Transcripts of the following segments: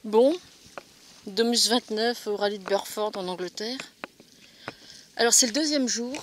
Bon, Domus 29 au rallye de Burford en Angleterre. Alors c'est le deuxième jour.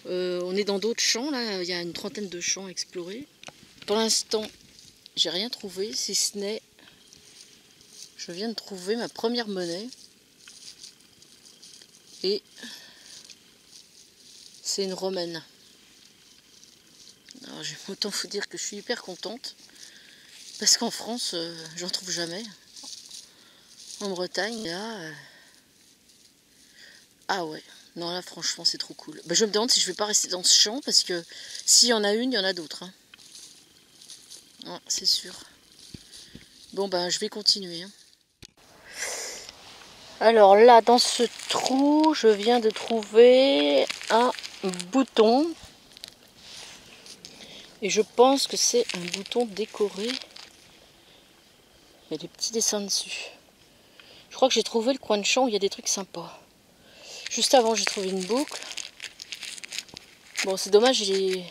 On est dans d'autres champs, là, il y a une trentaine de champs à explorer. Pour l'instant, j'ai rien trouvé, si ce n'est... Je viens de trouver ma première monnaie. Et c'est une romaine. Alors autant vous dire que je suis hyper contente. Parce qu'en France, j'en trouve jamais. En Bretagne, là... Ah ouais, non là franchement c'est trop cool. Bah, je me demande si je vais pas rester dans ce champ parce que s'il y en a une, il y en a d'autres. Hein. Ouais, c'est sûr. Bon ben je vais continuer. Hein. Alors là dans ce trou, je viens de trouver un bouton. Et je pense que c'est un bouton décoré. Il y a des petits dessins dessus. Je crois que j'ai trouvé le coin de champ où il y a des trucs sympas. Juste avant j'ai trouvé une boucle. Bon c'est dommage, il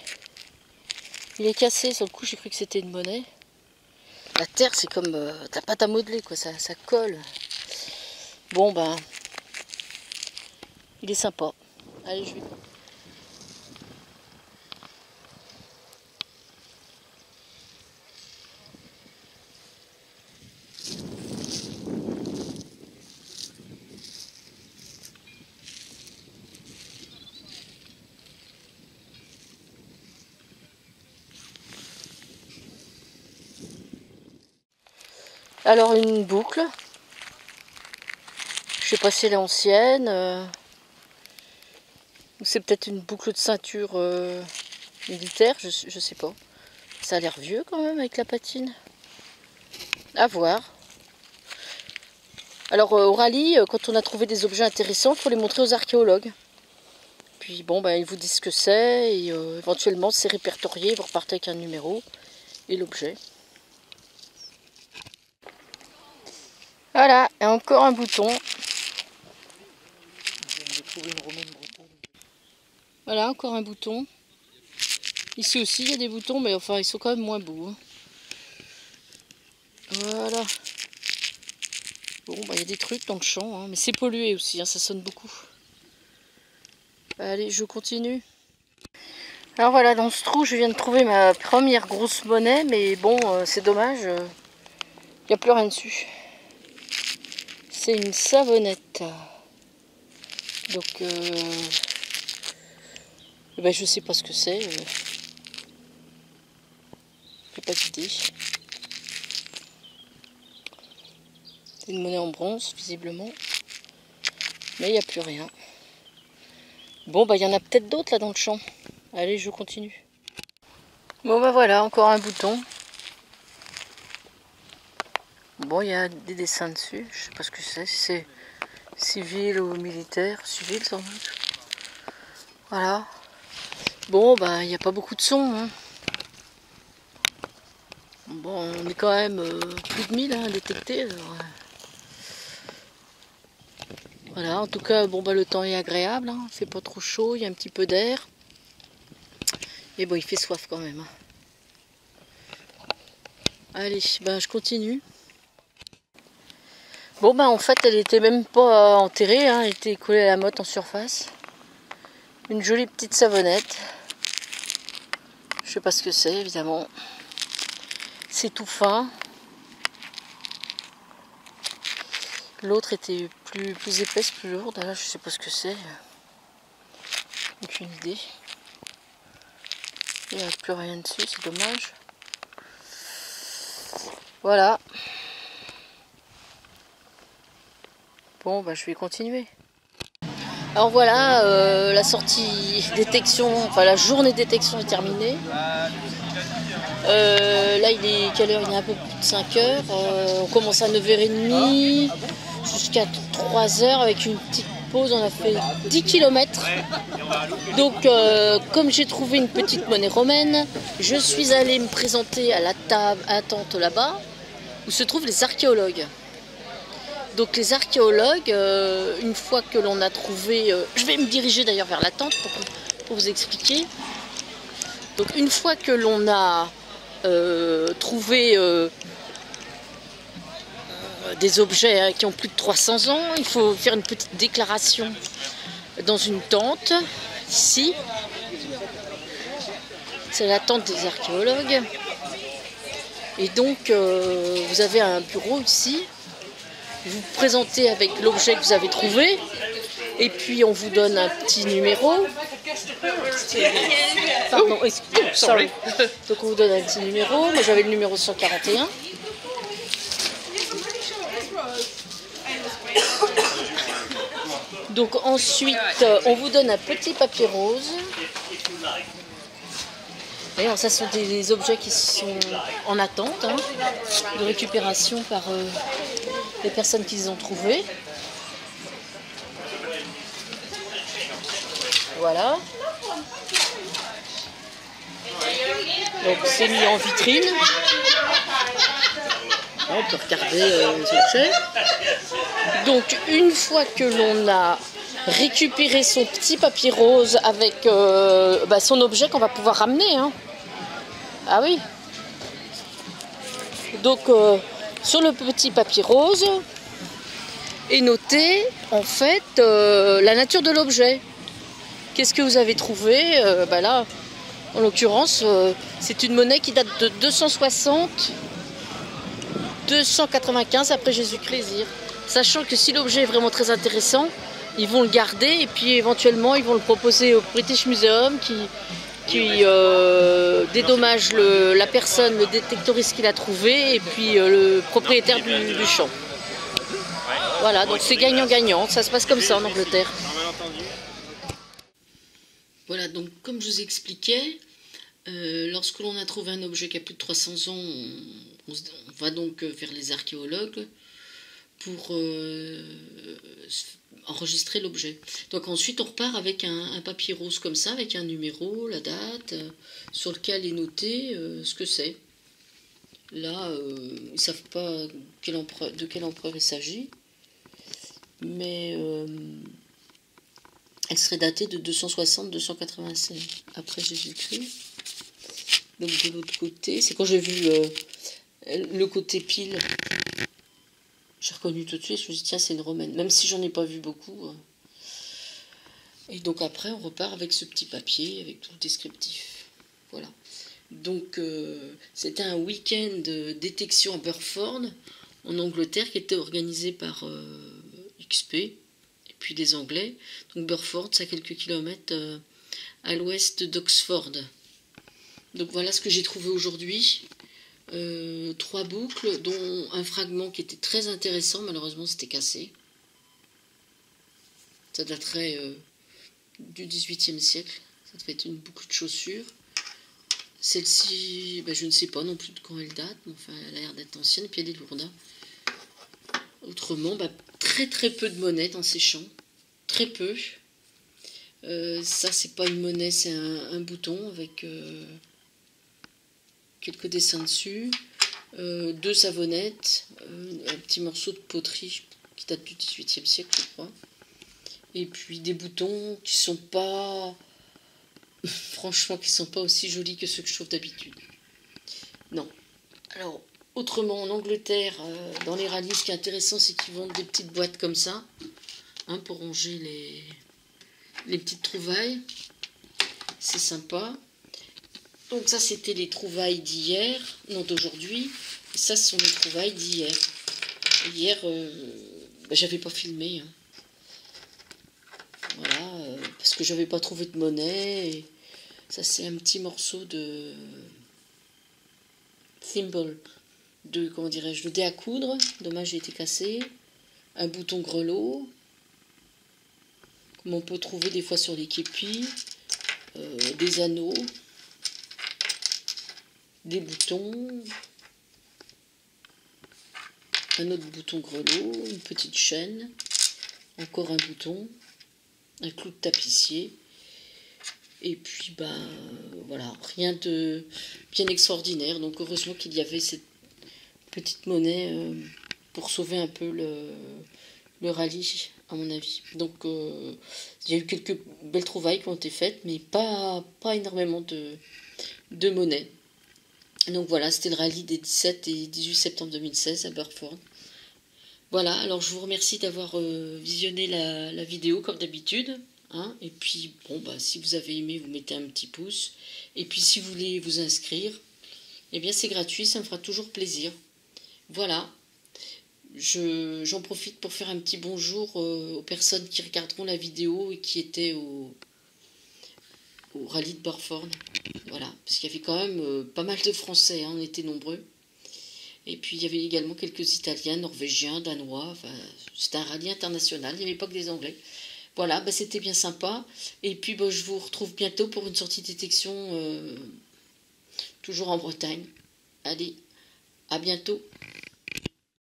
est cassé. Sur le coup j'ai cru que c'était une monnaie. La terre c'est comme de la pâte à modeler quoi, ça colle. Bon ben, il est sympa. Allez je vais... Alors une boucle. Je sais pas si elle est ancienne. C'est peut-être une boucle de ceinture militaire, je sais pas. Ça a l'air vieux quand même avec la patine. À voir. Alors au rallye, quand on a trouvé des objets intéressants, il faut les montrer aux archéologues. Puis bon, ben, ils vous disent ce que c'est et éventuellement c'est répertorié, vous repartez avec un numéro et l'objet. Voilà, et encore un bouton. Voilà, encore un bouton. Ici aussi, il y a des boutons, mais enfin, ils sont quand même moins beaux. Hein. Voilà. Bon, bah, il y a des trucs dans le champ, hein, mais c'est pollué aussi, hein, ça sonne beaucoup. Allez, je continue. Alors voilà, dans ce trou, je viens de trouver ma première grosse monnaie, mais bon, c'est dommage, il n'y a plus rien dessus. C'est une savonnette. Donc, ben, je sais pas ce que c'est. J'ai pas d'idée. C'est une monnaie en bronze, visiblement. Mais il n'y a plus rien. Bon, bah il y en a peut-être d'autres là dans le champ. Allez, je continue. Bon, bah voilà, encore un bouton. Bon, il y a des dessins dessus. Je sais pas ce que c'est. Si c'est civil ou militaire. Civil, sans doute. Voilà. Bon, bah il n'y a pas beaucoup de son. Hein. Bon, on est quand même plus de 1000 hein, détectés. Alors, voilà, en tout cas, bon, bah, le temps est agréable. Hein. Il fait pas trop chaud, il y a un petit peu d'air. Et bon, il fait soif quand même. Hein. Allez, ben je continue. Bon, ben en fait, elle était même pas enterrée, hein, elle était collée à la motte en surface. Une jolie petite savonnette. Je sais pas ce que c'est, évidemment. C'est tout fin. L'autre était plus épaisse, plus lourde. Là, je sais pas ce que c'est. Aucune idée. Il n'y a plus rien dessus, c'est dommage. Voilà. Bon, bah, je vais continuer. Alors voilà, la sortie détection, enfin la journée détection est terminée. Là, il est quelle heure? Il est un peu plus de 5 heures. On commence à 9h30 jusqu'à 3h avec une petite pause. On a fait 10 km. Donc, comme j'ai trouvé une petite monnaie romaine, je suis allée me présenter à la table attente là-bas où se trouvent les archéologues. Donc les archéologues, une fois que l'on a trouvé... je vais me diriger d'ailleurs vers la tente pour vous expliquer. Donc une fois que l'on a trouvé des objets qui ont plus de 300 ans. Il faut faire une petite déclaration dans une tente, ici. C'est la tente des archéologues. Et donc, vous avez un bureau ici. Vous vous présentez avec l'objet que vous avez trouvé. Et puis, on vous donne un petit numéro. Pardon, sorry. Donc, on vous donne un petit numéro. Moi, j'avais le numéro 141. Donc, ensuite, on vous donne un petit papier rose. D'ailleurs, ça sont des objets qui sont en attente de récupération par les personnes qui les ont trouvés. Voilà. Donc c'est mis en vitrine. On peut regarder les objets. Donc une fois que l'on a récupéré son petit papier rose avec son objet qu'on va pouvoir ramener. Ah oui. Donc sur le petit papier rose est noté en fait la nature de l'objet. Qu'est-ce que vous avez trouvé? Là, en l'occurrence, c'est une monnaie qui date de 295 après Jésus-Christ. Sachant que si l'objet est vraiment très intéressant, ils vont le garder et puis éventuellement ils vont le proposer au British Museum qui dédommage la personne, le détectoriste qui l'a trouvé et puis le propriétaire du champ. Voilà, donc c'est gagnant-gagnant. Ça se passe comme ça en Angleterre. Voilà, donc comme je vous expliquais, lorsque l'on a trouvé un objet qui a plus de 300 ans, on va donc vers les archéologues pour enregistrer l'objet. Donc ensuite on repart avec un papier rose comme ça, avec un numéro, la date, sur lequel est noté ce que c'est. Là, ils ne savent pas de quel empereur il s'agit, mais elle serait datée de 260-296 après Jésus-Christ. Donc de l'autre côté, c'est quand j'ai vu le côté pile, j'ai reconnu tout de suite, je me suis dit tiens c'est une romaine, même si j'en ai pas vu beaucoup. Et donc après on repart avec ce petit papier, avec tout le descriptif. Voilà. Donc c'était un week-end de détection à Burford, en Angleterre, qui était organisé par XP, et puis des Anglais. Donc Burford, c'est à quelques kilomètres à l'ouest d'Oxford. Donc voilà ce que j'ai trouvé aujourd'hui. 3 boucles, dont un fragment qui était très intéressant, malheureusement c'était cassé. Ça daterait du XVIIIe siècle, ça devait être une boucle de chaussure. Celle-ci, je ne sais pas non plus de quand elle date, mais enfin elle a l'air d'être ancienne, et puis elle est lourde. Autrement, très très peu de monnaie dans ces champs, très peu. Ça c'est pas une monnaie, c'est un bouton avec quelques dessins dessus, 2 savonnettes, un petit morceau de poterie qui date du XVIIIe siècle, je crois. Et puis des boutons qui sont pas, franchement, qui sont pas aussi jolis que ceux que je trouve d'habitude. Non. Alors, autrement, en Angleterre, dans les rallyes, ce qui est intéressant, c'est qu'ils vendent des petites boîtes comme ça, pour ranger les petites trouvailles. C'est sympa. Donc ça, c'était les trouvailles d'hier, non d'aujourd'hui. Et ça, ce sont les trouvailles d'hier. Hier, j'avais pas filmé. Voilà, parce que j'avais pas trouvé de monnaie. Et ça, c'est un petit morceau de thimble, comment dirais-je, de dé à coudre. Dommage, il était cassé. Un bouton grelot, comme on peut trouver des fois sur les képis. Des anneaux. Des boutons, un autre bouton grelot, une petite chaîne, encore un bouton, un clou de tapissier, et puis voilà, rien de bien extraordinaire. Donc heureusement qu'il y avait cette petite monnaie pour sauver un peu le rallye, à mon avis. Donc il y a eu quelques belles trouvailles qui ont été faites, mais pas énormément de monnaie. Donc voilà, c'était le rallye des 17 et 18 septembre 2016 à Burford. Voilà, alors je vous remercie d'avoir visionné la vidéo comme d'habitude. Hein, et puis, bon, bah, si vous avez aimé, vous mettez un petit pouce. Et puis, si vous voulez vous inscrire, eh bien, c'est gratuit, ça me fera toujours plaisir. Voilà, j'en profite pour faire un petit bonjour aux personnes qui regarderont la vidéo et qui étaient au rallye de Borford. Voilà, parce qu'il y avait quand même pas mal de Français, hein, on était nombreux. Et puis, il y avait également quelques Italiens, Norvégiens, Danois. Enfin, c'était un rallye international, il n'y avait pas que des Anglais. Voilà, bah, c'était bien sympa. Et puis, bah, je vous retrouve bientôt pour une sortie de détection, toujours en Bretagne. Allez, à bientôt.